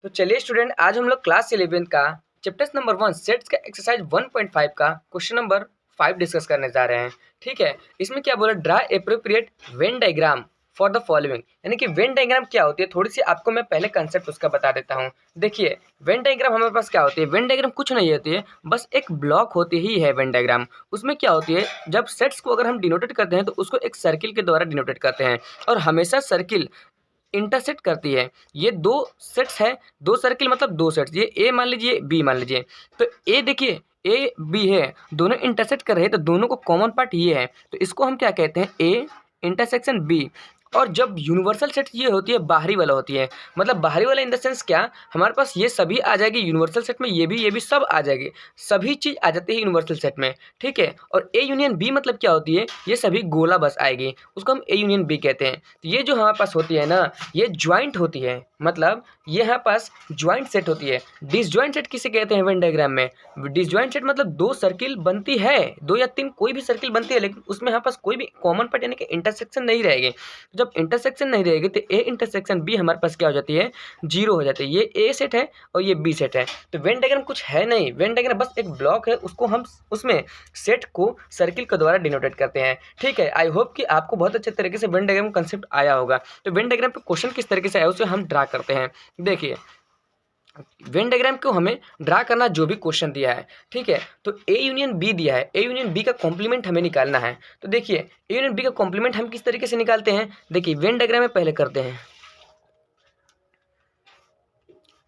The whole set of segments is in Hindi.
तो चलिए स्टूडेंट, आज हम लोग क्लास 11 का चैप्टर नंबर 1 सेट्स का एक्सरसाइज 1.5 का क्वेश्चन नंबर 5 डिस्कस करने जा रहे हैं। ठीक है, इसमें क्या बोला, draw appropriate Venn diagram for the following. यानी कि वेन डायग्राम क्या होती है, थोड़ी सी आपको मैं पहले कंसेप्ट उसका बता देता हूँ। देखिए, वेन डायग्राम हमारे पास क्या होती है। वेन डायग्राम कुछ नहीं होती है, बस एक ब्लॉक होती ही है वेन डायग्राम। उसमें क्या होती है, जब सेट्स को अगर हम डिनोटेट करते हैं तो उसको एक सर्किल के द्वारा डिनोटेट करते हैं, और हमेशा सर्किल इंटरसेक्ट करती है। ये दो सेट्स है, दो सर्किल मतलब दो सेट्स, ये ए मान लीजिए, बी मान लीजिए। तो ए देखिए, ए बी है, दोनों इंटरसेक्ट कर रहे हैं, तो दोनों को कॉमन पार्ट ये है, तो इसको हम क्या कहते हैं, ए इंटरसेक्शन बी। और जब यूनिवर्सल सेट ये होती है, बाहरी वाला होती है, मतलब बाहरी वाला इन द सेंस क्या, हमारे पास ये सभी आ जाएगी यूनिवर्सल सेट में, ये भी सब आ जाएगी, सभी चीज़ आ जाती है यूनिवर्सल सेट में। ठीक है, और ए यूनियन बी मतलब क्या होती है, ये सभी गोला बस आएगी, उसको हम ए यूनियन बी कहते हैं। तो ये जो हमारे पास होती है ना, ये ज्वाइंट होती है, मतलब ये हमारे पास ज्वाइंट सेट होती है। डिसज्वाइंट सेट किसे कहते हैं वेन डायग्राम में, डिसज्वाइंट सेट मतलब दो सर्किल बनती है, दो या तीन कोई भी सर्किल बनती है, लेकिन उसमें हमारे पास कोई भी कॉमन पार्ट यानी कि इंटरसेक्शन नहीं रहेगी। जब इंटरसेक्शन नहीं रहेगी तो ए इंटरसेक्शन बी हमारे पास क्या हो जाती है, जीरो हो जाती है। ये ए सेट है और ये बी सेट है। तो वेन डायग्राम कुछ है नहीं, वेन डायग्राम बस एक ब्लॉक है, उसको हम उसमें सेट को सर्किल के द्वारा डिनोटेट करते हैं। ठीक है, आई होप कि आपको बहुत अच्छे तरीके से वेन डायग्राम कंसेप्ट आया होगा। तो वेन डायग्राम पे क्वेश्चन किस तरीके से आया उसे हम ड्रा करते हैं। देखिए, वेन डायग्राम को हमें ड्रा करना, जो भी क्वेश्चन दिया है, ठीक है, तो ए यूनियन बी दिया है, ए यूनियन बी का कॉम्प्लीमेंट हमें निकालना है। तो देखिए, ए यूनियन बी का कॉम्प्लीमेंट हम किस तरीके से निकालते हैं, देखिए वेन डायग्राम में पहले करते हैं।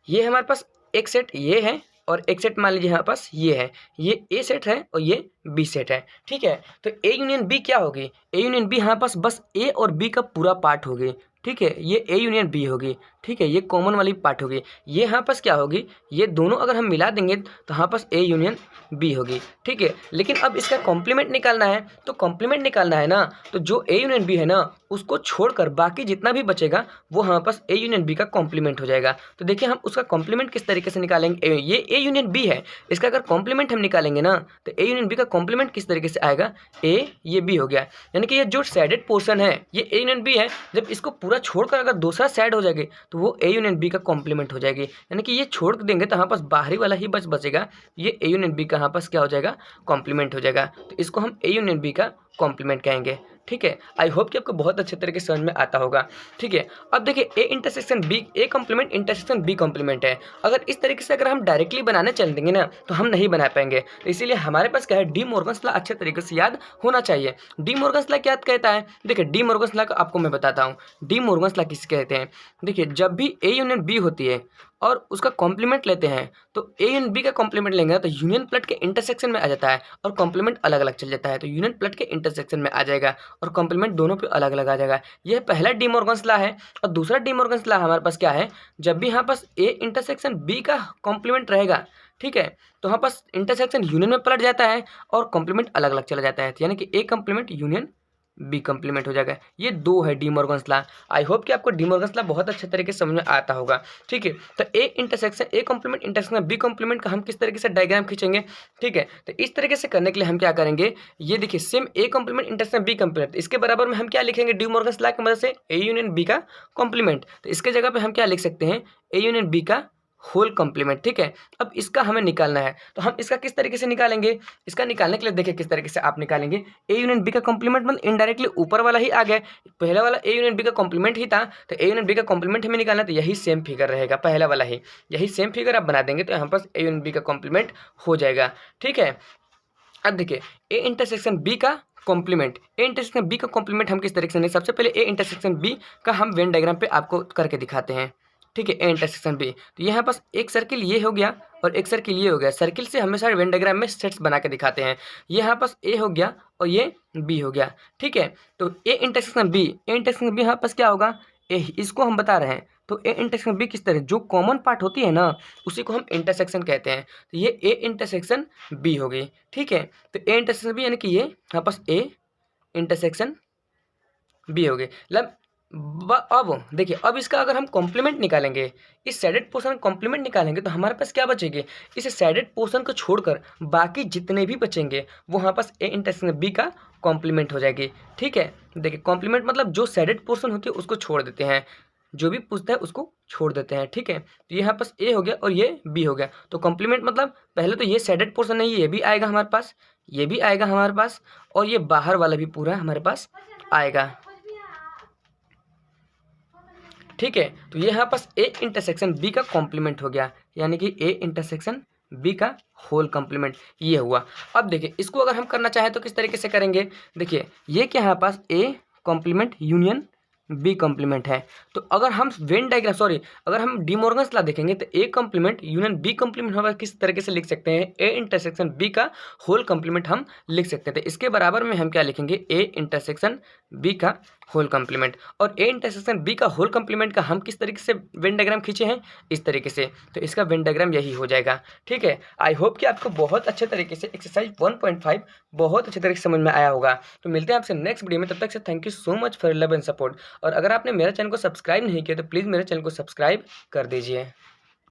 ये हमारे पास एक सेट ये है, और एक सेट मान लीजिए हमारे पास ये है, ये ए सेट है और ये बी सेट है। ठीक है, तो ए यूनियन बी क्या होगी, ए यूनियन बी हमारे पास बस ए और बी का पूरा पार्ट होगी। ठीक है, ये ए यूनियन बी होगी। ठीक है, ये कॉमन वाली पार्ट होगी। ये हमारे पास क्या होगी, ये दोनों अगर हम मिला देंगे तो हमारे पास ए यूनियन बी होगी। ठीक है, लेकिन अब इसका कॉम्प्लीमेंट निकालना है, तो कॉम्प्लीमेंट निकालना है ना, तो जो ए यूनियन बी है ना, उसको छोड़कर बाकी जितना भी बचेगा वो हमारे पास ए यूनियन बी का कॉम्प्लीमेंट हो जाएगा। तो देखिए, हम उसका कॉम्प्लीमेंट किस तरीके से निकालेंगे, ये ए यूनियन बी है, इसका अगर कॉम्प्लीमेंट हम निकालेंगे ना, तो ए यूनियन बी का कॉम्प्लीमेंट किस तरीके से आएगा, ए ये बी हो गया, यानी कि ये जो शेडेड पोर्शन है ये ए यूनियन बी है, जब इसको पूरा छोड़कर अगर दूसरा साइड हो जाएगी तो वो ए यूनियन बी का कॉम्प्लीमेंट हो जाएगी। यानी कि ये छोड़ देंगे तो हमारे पास बाहरी वाला ही बचेगा, ये ए यूनियन बी का हमारे पास क्या हो जाएगा, कॉम्प्लीमेंट हो जाएगा। तो इसको हम ए यूनियन बी का कॉम्प्लीमेंट कहेंगे। ठीक है, आई होप कि आपको बहुत अच्छे तरीके से समझ में आता होगा। ठीक है, अब देखिए, A intersection B, A complement intersection B complement है। अगर इस तरीके से अगर हम डायरेक्टली बनाने चल देंगे ना, तो हम नहीं बना पाएंगे। तो इसीलिए हमारे पास क्या है, डी मॉर्गन्स लॉ अच्छे तरीके से याद होना चाहिए। डी मॉर्गन्स लॉ क्या कहता है, देखिए डी मॉर्गन्स लॉ का आपको मैं बताता हूँ। डी मॉर्गन्स लॉ किसे कहते हैं, देखिए जब भी ए यूनियन बी होती है और उसका कॉम्प्लीमेंट लेते हैं, तो ए यूनियन बी का कॉम्प्लीमेंट लेंगे तो यूनियन प्लट के इंटरसेक्शन में आ जाता है, और कॉम्प्लीमेंट अलग अलग चल जाता है, तो यूनियन प्लट के इंटरसेक्शन में आ जाएगा और कॉम्प्लीमेंट दोनों पे अलग अलग आ जाएगा। यह पहला डी मॉर्गन्स लॉ है। और दूसरा डी मॉर्गन्स लॉ हमारे पास क्या है, जब भी यहाँ पास ए इंटरसेक्शन बी का कॉम्प्लीमेंट रहेगा, ठीक है, तो हमारे पास इंटरसेक्शन यूनियन में पलट जाता है और कॉम्प्लीमेंट अलग अलग चला जाता है, यानी कि A complement union B complement हो जाएगा। ये दो है De Morgan's law. I hope कि आपको डी मॉर्गन्स लॉ बहुत अच्छे तरीके से समझ में आता होगा। ठीक है, तो A intersection A complement intersection B complement का हम किस तरीके से डायग्राम खींचेंगे। ठीक है, तो इस तरीके से करने के लिए हम क्या करेंगे, ये देखिए same A complement intersection B complement, इसके बराबर में हम क्या लिखेंगे, डी मॉर्गन्स लॉ की मदद से ए यूनियन बी का कॉम्प्लीमेंट। तो इसके जगह पे हम क्या लिख सकते हैं, ए यूनियन बी का होल कॉम्प्लीमेंट। ठीक है, अब इसका हमें निकालना है, तो हम इसका किस तरीके से निकालेंगे, इसका निकालने के लिए देखिए किस तरीके से आप निकालेंगे। ए यूनियन बी का कॉम्प्लीमेंट मतलब इनडायरेक्टली ऊपर वाला ही आ गया, पहला वाला ए यूनियन बी का कॉम्प्लीमेंट ही था, तो ए यूनियन बी का कॉम्प्लीमेंट हमें निकालना है, तो यही सेम फिगर रहेगा, पहला वाला ही, यही सेम फिगर आप बना देंगे तो यहाँ पास ए यूनियन बी का कॉम्प्लीमेंट हो जाएगा। ठीक है, अब देखिए ए इंटरसेक्शन बी का कॉम्प्लीमेंट, ए इंटरसेक्शन बी का कॉम्प्लीमेंट हम किस तरीके से नहीं, सबसे पहले ए इंटरसेक्शन बी का हम वेन डायग्राम पे आपको करके दिखाते हैं। ठीक है, ए इंटरसेक्शन बी, तो यहाँ पास एक सर्किल ये हो गया और एक सर्किल ये हो गया, सर्किल से हमेशा वेन डायग्राम में सेट्स बना के दिखाते हैं। यहाँ पास ए हो गया और ये बी हो गया। ठीक है, तो A intersection B, A intersection B यहाँ पास क्या होगा, ए, इसको हम बता रहे हैं। तो ए इंटरसेक्शन बी किस तरह, जो कॉमन पार्ट होती है ना, उसी को हम इंटरसेक्शन कहते हैं। तो ये ए इंटरसेक्शन बी हो गई। ठीक है, तो ए इंटरसेक्शन बी यानी कि ये यहाँ पास ए इंटरसेक्शन बी हो गई। अब देखिए, अब इसका अगर हम कॉम्प्लीमेंट निकालेंगे, इस सैडेड पोर्शन का कॉम्प्लीमेंट निकालेंगे, तो हमारे पास क्या बचेंगे, इस सैडेड पोर्शन को छोड़कर बाकी जितने भी बचेंगे वो हमारे पास ए इंटरसेक्शन बी का कॉम्प्लीमेंट हो जाएगी। ठीक है, देखिए कॉम्प्लीमेंट मतलब जो सैडेड पोर्शन होती है उसको छोड़ देते हैं। जो भी पूछता है उसको छोड़ देते हैं, ठीक है। तो यहाँ पास ए हो गया और ये बी हो गया। तो कॉम्प्लीमेंट मतलब पहले तो ये शेडेड पोर्शन है, ये भी आएगा हमारे पास, ये भी आएगा हमारे पास, और ये बाहर वाला भी पूरा हमारे पास आएगा, ठीक है। तो ये यहाँ पास ए इंटरसेक्शन बी का कॉम्प्लीमेंट हो गया, यानी कि ए इंटरसेक्शन बी का होल कॉम्प्लीमेंट ये हुआ। अब देखिए इसको अगर हम करना चाहें तो किस तरीके से करेंगे। देखिए ये क्या है हमारे पास A complement union B complement है। तो अगर हम वेन डायग्राम अगर हम डी मॉर्गन्स लॉ देखेंगे तो A complement union B complement हम किस तरीके से लिख सकते हैं, ए इंटरसेक्शन बी का होल कॉम्प्लीमेंट हम लिख सकते हैं। तो इसके बराबर में हम क्या लिखेंगे, ए इंटरसेक्शन बी का होल कॉम्प्लीमेंट। और ए इंटरसेक्शन बी का होल कॉम्प्लीमेंट का हम किस तरीके से वेन डायग्राम खींचे हैं, इस तरीके से। तो इसका वेन डायग्राम यही हो जाएगा, ठीक है। आई होप कि आपको बहुत अच्छे तरीके से एक्सरसाइज 1.5 बहुत अच्छे तरीके से समझ में आया होगा। तो मिलते हैं आपसे नेक्स्ट वीडियो में, तब तक से thank you so much for love and support. और अगर आपने मेरे चैनल को सब्सक्राइब नहीं किया तो प्लीज़ मेरे चैनल को सब्सक्राइब कर दीजिए।